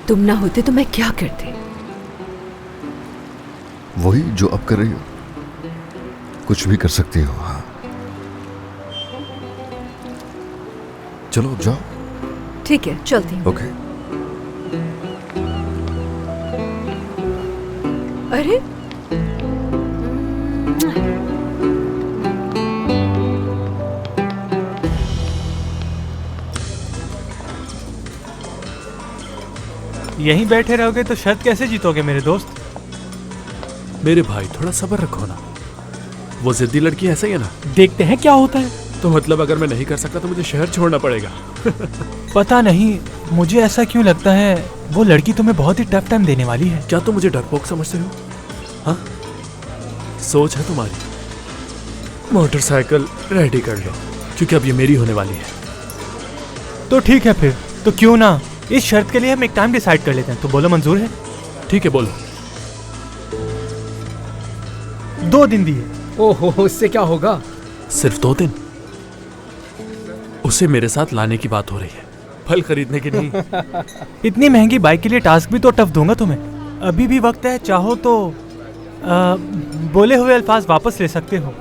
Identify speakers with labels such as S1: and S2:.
S1: तुम ना होते तो मैं क्या करती?
S2: वही जो अब कर रही हो, कुछ भी कर सकती हो। हाँ, चलो अब जाओ।
S1: ठीक है, चलती हूँ।
S2: ओके।
S1: अरे
S3: यहीं बैठे रहोगे तो शर्त कैसे जीतोगे मेरे दोस्त?
S4: मेरे भाई थोड़ा सब्र रखो ना, वो जिद्दी लड़की ऐसा ही है ना।
S3: देखते हैं क्या होता है।
S4: तो मतलब अगर मैं नहीं कर सकता तो मुझे शहर छोड़ना पड़ेगा।
S3: पता नहीं, मुझे ऐसा क्यों लगता है वो लड़की तुम्हें बहुत ही टफ टाइम देने वाली है।
S4: क्या तुम मुझे डरपोक समझते हो? हाँ, सोच है तुम्हारी। मोटरसाइकिल रेडी कर लो, क्योंकि अब ये मेरी होने वाली है।
S3: तो ठीक है फिर, तो क्यों ना इस शर्त के लिए हम एक टाइम डिसाइड कर लेते हैं। तो बोलो, मंजूर है?
S4: ठीक है, बोलो।
S3: 2 दिन दिए।
S5: ओहो, इससे क्या होगा?
S4: सिर्फ 2 दिन? उसे मेरे साथ लाने की बात हो रही है, फल खरीदने की नहीं।
S3: इतनी महंगी बाइक के लिए टास्क भी तो टफ दूंगा तुम्हें। अभी भी वक्त है, चाहो तो बोले हुए अल्फाज वापस ले सकते हो।